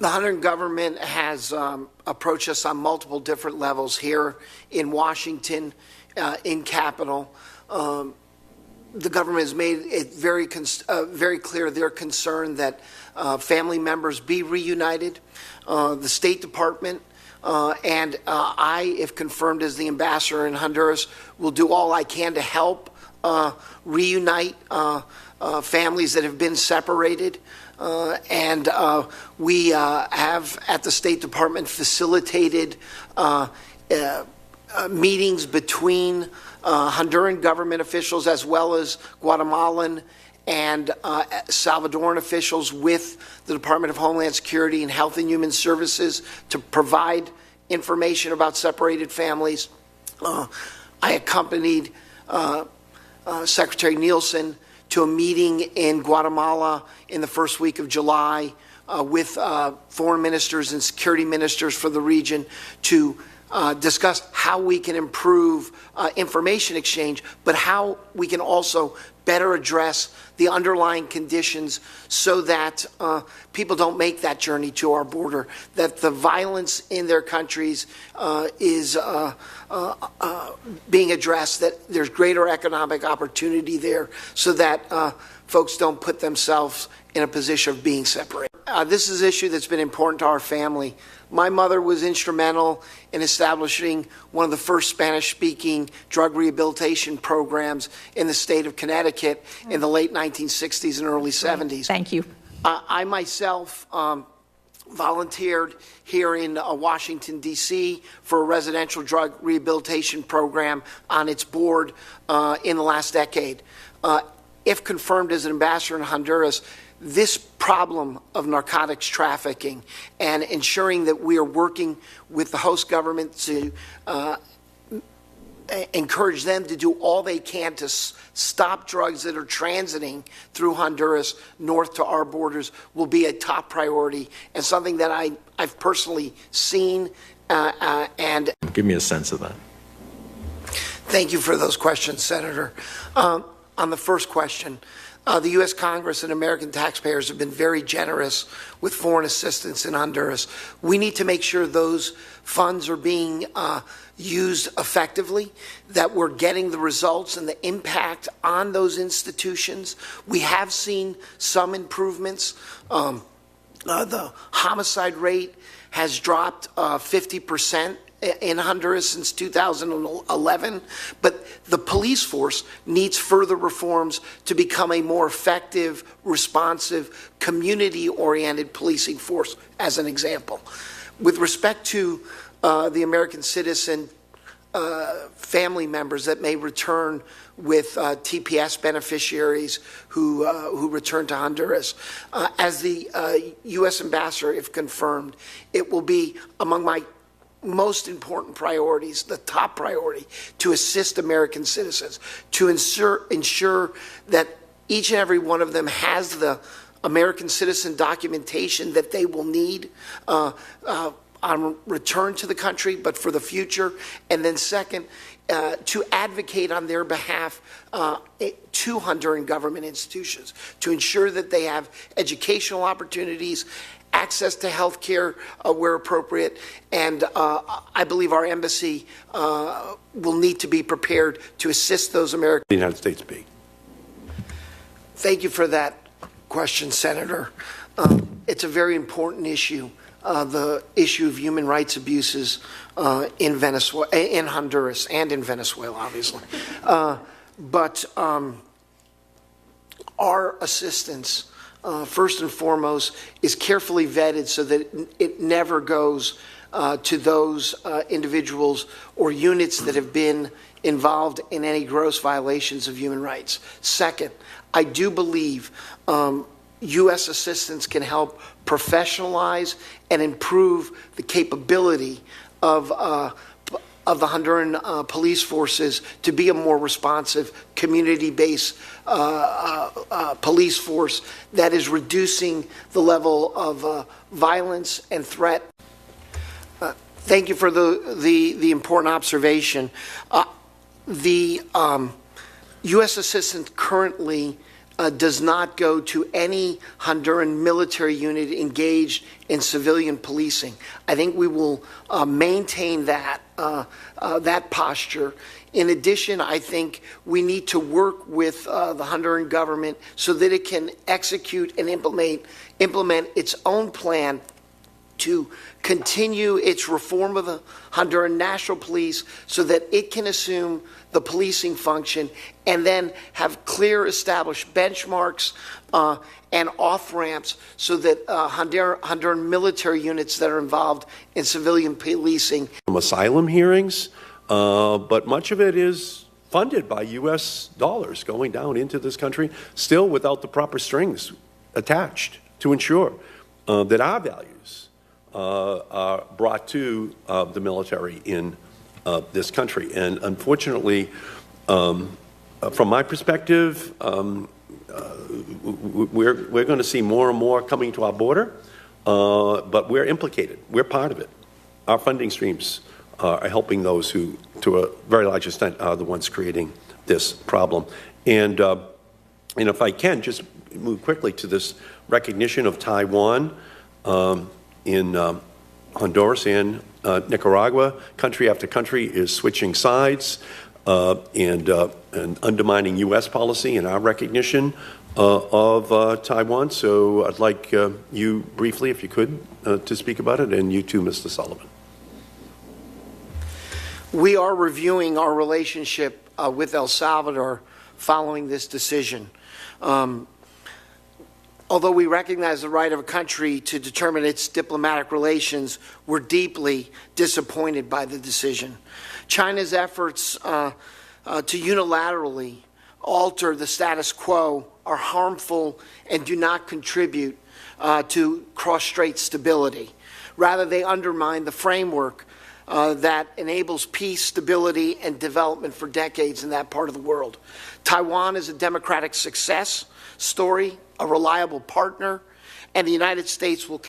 The Honduran government has approached us on multiple different levels here in Washington, in Capitol. The government has made it very clear their concern that family members be reunited. The State Department and I, if confirmed as the ambassador in Honduras, will do all I can to help reunite families that have been separated. And we have at the State Department facilitated meetings between Honduran government officials as well as Guatemalan and Salvadoran officials with the Department of Homeland Security and Health and Human Services to provide information about separated families. I accompanied Secretary Nielsen to a meeting in Guatemala in the first week of July with foreign ministers and security ministers for the region to discuss how we can improve information exchange, but how we can also better address the underlying conditions so that people don't make that journey to our border, that the violence in their countries is being addressed, that there's greater economic opportunity there so that folks don't put themselves in a position of being separated. This is an issue that's been important to our family. My mother was instrumental in establishing one of the first Spanish-speaking drug rehabilitation programs in the state of Connecticut in the late 1960s and early 70s. Thank you. I myself volunteered here in Washington, D.C. for a residential drug rehabilitation program on its board in the last decade. If confirmed as an ambassador in Honduras, this problem of narcotics trafficking and ensuring that we are working with the host government to encourage them to do all they can to stop drugs that are transiting through Honduras north to our borders will be a top priority and something that I've personally seen and give me a sense of that. Thank you for those questions, Senator. On the first question, the U.S. Congress and American taxpayers have been very generous with foreign assistance in Honduras. We need to make sure those funds are being used effectively, that we're getting the results and the impact on those institutions. We have seen some improvements. The homicide rate has dropped 50% in Honduras since 2011, but the police force needs further reforms to become a more effective, responsive, community-oriented policing force, as an example. With respect to the American citizen family members that may return with TPS beneficiaries who return to Honduras, as the U.S. ambassador, if confirmed, it will be among my most important priorities, the top priority, to assist American citizens, to ensure that each and every one of them has the American citizen documentation that they will need on return to the country, but for the future. And then second, to advocate on their behalf to Honduran government institutions, to ensure that they have educational opportunities, access to health care where appropriate, and I believe our embassy will need to be prepared to assist those Americans. The United States be. Thank you for that question, Senator. It's a very important issue, the issue of human rights abuses in Venezuela, in Honduras, and in Venezuela, obviously. But our assistance, first and foremost, is carefully vetted so that it never goes to those individuals or units that have been involved in any gross violations of human rights. Second, I do believe U.S. assistance can help professionalize and improve the capability of the Honduran police forces to be a more responsive, community-based police force that is reducing the level of violence and threat. Thank you for the important observation. The U.S. assistance currently does not go to any Honduran military unit engaged in civilian policing. I think we will maintain that posture. In addition, I think we need to work with the Honduran government so that it can execute and implement its own plan to continue its reform of the Honduran National Police so that it can assume the policing function and then have clear established benchmarks and off-ramps so that Honduran military units that are involved in civilian policing. Asylum hearings, but much of it is funded by U.S. dollars going down into this country, still without the proper strings attached to ensure that our values are brought to the military in this country. And unfortunately, from my perspective, we're going to see more and more coming to our border, but we're implicated. We're part of it. Our funding streams are helping those who, to a very large extent, are the ones creating this problem. And if I can, just move quickly to this recognition of Taiwan in Honduras and Nicaragua. Country after country is switching sides and undermining U.S. policy and our recognition of Taiwan. So I'd like you briefly, if you could, to speak about it, and you too, Mr. Sullivan. We are reviewing our relationship with El Salvador following this decision. Although we recognize the right of a country to determine its diplomatic relations, we're deeply disappointed by the decision. China's efforts to unilaterally alter the status quo are harmful and do not contribute to cross-strait stability. Rather, they undermine the framework that enables peace, stability, and development for decades in that part of the world. Taiwan is a democratic success story, a reliable partner, and the United States will